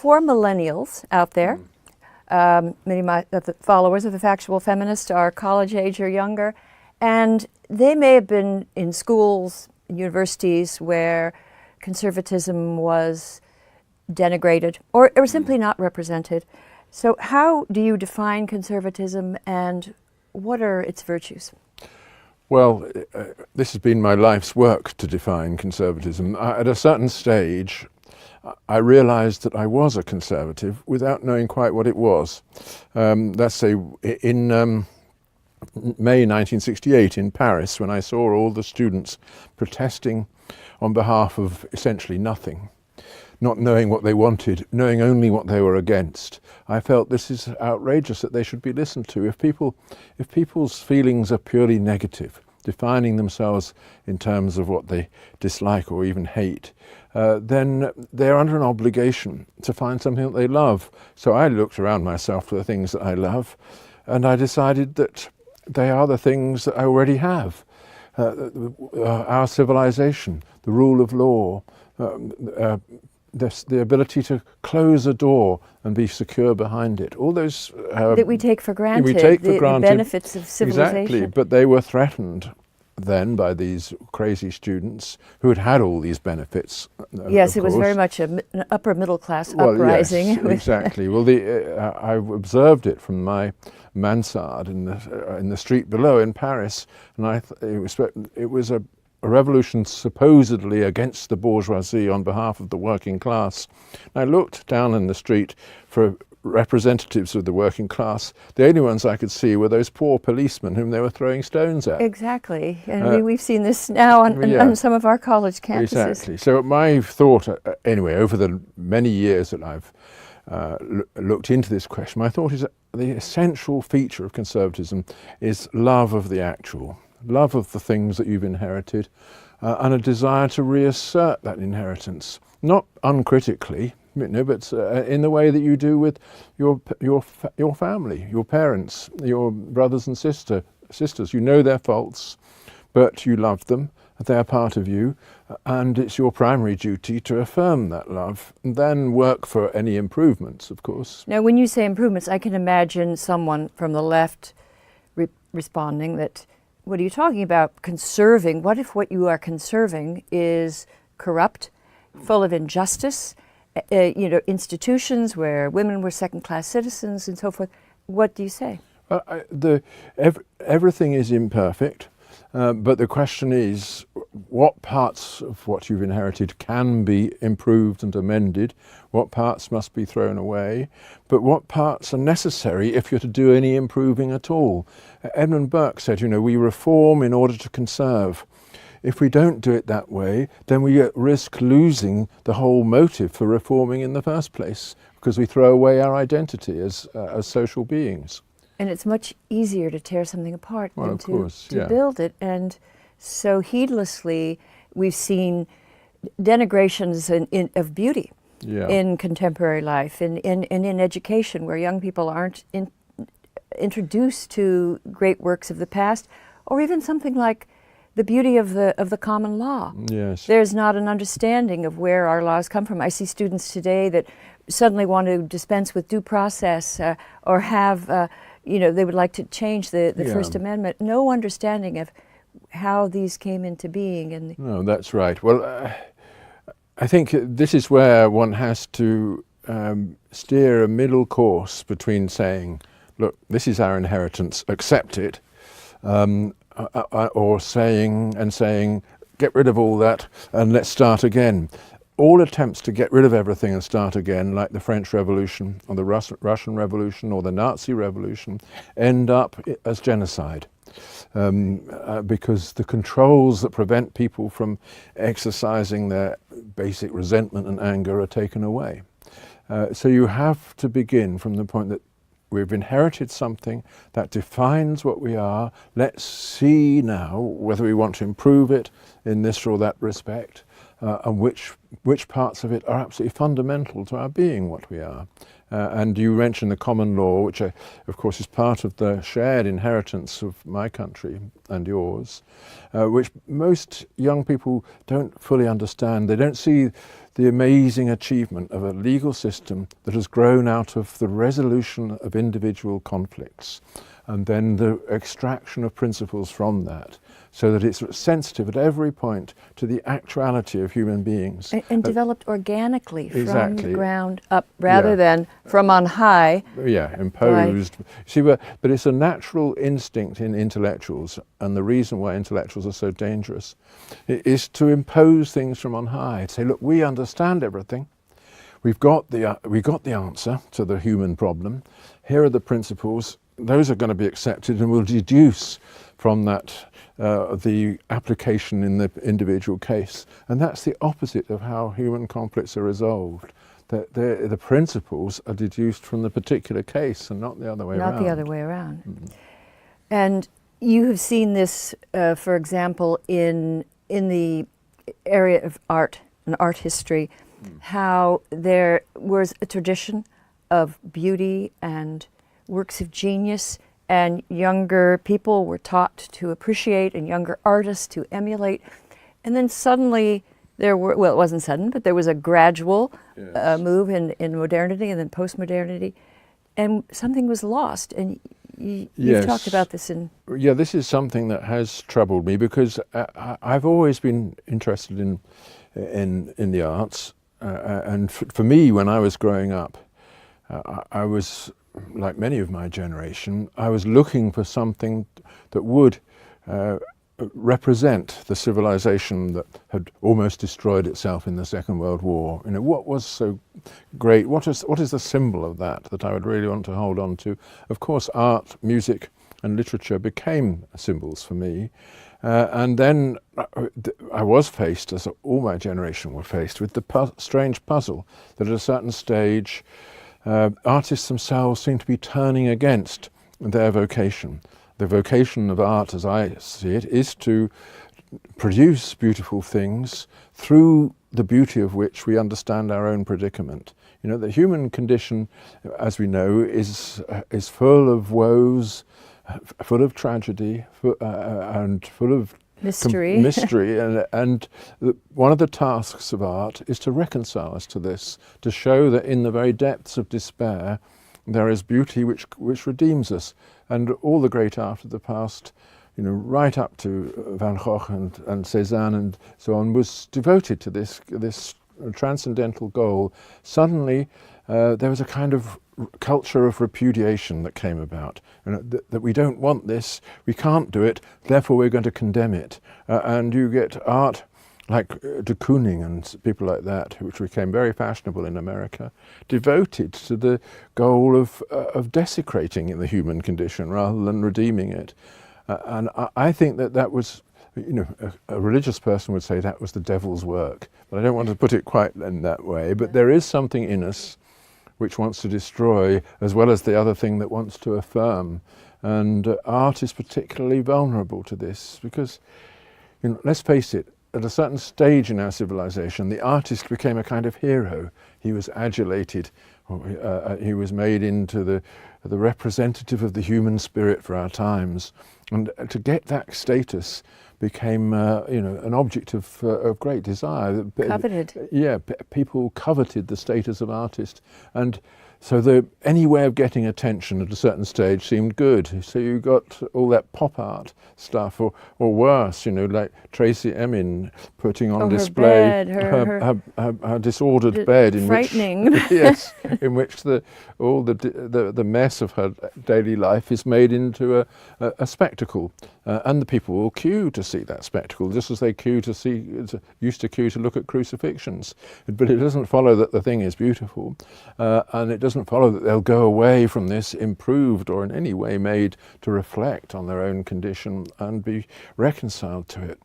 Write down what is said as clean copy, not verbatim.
for millennials out there. Many of the followers of the factual feminist are college age or younger, and they may have been in schools, universities where conservatism was denigrated or simply not represented. So how do you define conservatism, and what are its virtues? Well, this has been my life's work to define conservatism. At a certain stage, I realized that I was a conservative without knowing quite what it was. Let's say in May 1968 in Paris, when I saw all the students protesting on behalf of essentially nothing, not knowing what they wanted, knowing only what they were against, I felt this is outrageous, that they should be listened to. If people's feelings are purely negative, defining themselves in terms of what they dislike or even hate, then they're under an obligation to find something that they love. So I looked around myself for the things that I love, and I decided that they are the things that I already have. Our civilization, the rule of law, the ability to close a door and be secure behind it. All those that we take for granted. We take for granted the benefits of civilization. Exactly, but they were threatened then by these crazy students who had had all these benefits. Yes, it was very much an upper middle class uprising. Yes, exactly. Well, I observed it from my mansard in the street below in Paris, and it was a revolution supposedly against the bourgeoisie on behalf of the working class. I looked down in the street for representatives of the working class. The only ones I could see were those poor policemen whom they were throwing stones at. Exactly, and we've seen this now on some of our college campuses. Exactly. So my thought, anyway, over the many years that I've looked into this question, my thought is that the essential feature of conservatism is love of the actual, love of the things that you've inherited, and a desire to reassert that inheritance, not uncritically, but in the way that you do with your family, your parents, your brothers and sisters. You know their faults, but you love them. They're part of you, and it's your primary duty to affirm that love, and then work for any improvements, of course. Now, when you say improvements, I can imagine someone from the left responding that, what are you talking about? Conserving? What if what you are conserving is corrupt, full of injustice, institutions where women were second-class citizens and so forth? What do you say? Everything is imperfect, but the question is, what parts of what you've inherited can be improved and amended? What parts must be thrown away? But what parts are necessary if you're to do any improving at all? Edmund Burke said, we reform in order to conserve. If we don't do it that way, then we risk losing the whole motive for reforming in the first place, because we throw away our identity as social beings. And it's much easier to tear something apart than to yeah. build it. And so heedlessly, we've seen denigrations of beauty in contemporary life, and in education, where young people aren't introduced to great works of the past, or even something like the beauty of the common law. Yes. There's not an understanding of where our laws come from. I see students today that suddenly want to dispense with due process or have, they would like to change the First Amendment. No understanding of how these came into being. No, that's right. Well, I think this is where one has to steer a middle course between saying, look, this is our inheritance, accept it, or saying, get rid of all that and let's start again. All attempts to get rid of everything and start again, like the French Revolution or the Russian Revolution or the Nazi Revolution, end up as genocide. Because the controls that prevent people from exercising their basic resentment and anger are taken away. So you have to begin from the point that we've inherited something that defines what we are. Let's see now whether we want to improve it in this or that respect. and which parts of it are absolutely fundamental to our being what we are. And you mentioned the common law, which of course is part of the shared inheritance of my country and yours, which most young people don't fully understand. They don't see the amazing achievement of a legal system that has grown out of the resolution of individual conflicts and then the extraction of principles from that, so that it's sensitive at every point to the actuality of human beings. And developed organically from exactly. the ground up rather than from on high. Yeah, imposed. See, but it's a natural instinct in intellectuals, and the reason why intellectuals are so dangerous is to impose things from on high, to say, look, we understand everything. We've got the answer to the human problem. Here are the principles. Those are going to be accepted, and we'll deduce from that the application in the individual case. And that's the opposite of how human conflicts are resolved. The principles are deduced from the particular case and not the other way around. Not the other way around. Mm-hmm. And you have seen this, for example, in the area of art and art history, how there was a tradition of beauty and works of genius, and younger people were taught to appreciate and younger artists to emulate. And then suddenly there were, well, it wasn't sudden, but there was a gradual move in modernity and then post-modernity, and something was lost. And you've talked about this in... Yeah, this is something that has troubled me, because I've always been interested in the arts. And for me, when I was growing up, I was, like many of my generation, I was looking for something that would represent the civilization that had almost destroyed itself in the Second World War. You know, what was so great? What is the symbol of that I would really want to hold on to? Of course, art, music, and literature became symbols for me. And then I was faced, as all my generation were faced, with the strange puzzle that at a certain stage artists themselves seem to be turning against their vocation. The vocation of art, as I see it, is to produce beautiful things through the beauty of which we understand our own predicament. You know, the human condition, as we know, is full of woes, full of tragedy, and full of mystery. And one of the tasks of art is to reconcile us to this, to show that in the very depths of despair there is beauty which redeems us. And all the great art of the past, you know, right up to Van Gogh and Cézanne and so on, was devoted to this transcendental goal. Suddenly there was a kind of culture of repudiation that came about, and that we don't want this, we can't do it, therefore we're going to condemn it. And you get art like de Kooning and people like that, which became very fashionable in America, devoted to the goal of desecrating the human condition rather than redeeming it. And I think that was, you know, a religious person would say that was the devil's work, but I don't want to put it quite in that way. But there is something in us which wants to destroy, as well as the other thing that wants to affirm. And art is particularly vulnerable to this, because, you know, let's face it, at a certain stage in our civilization, the artist became a kind of hero. He was adulated, he was made into the representative of the human spirit for our times. And to get that status became, you know, an object of great desire. Coveted. Yeah, people coveted the status of artist, and so any way of getting attention at a certain stage seemed good. So you got all that pop art stuff, or worse, you know, like Tracy Emin putting on display her disordered bed, in frightening. Which, yes, in which all the mess of her daily life is made into a spectacle, and the people will queue to see that spectacle, just as they used to queue to look at crucifixions. But it doesn't follow that the thing is beautiful, and it doesn't follow that they'll go away from this improved or in any way made to reflect on their own condition and be reconciled to it.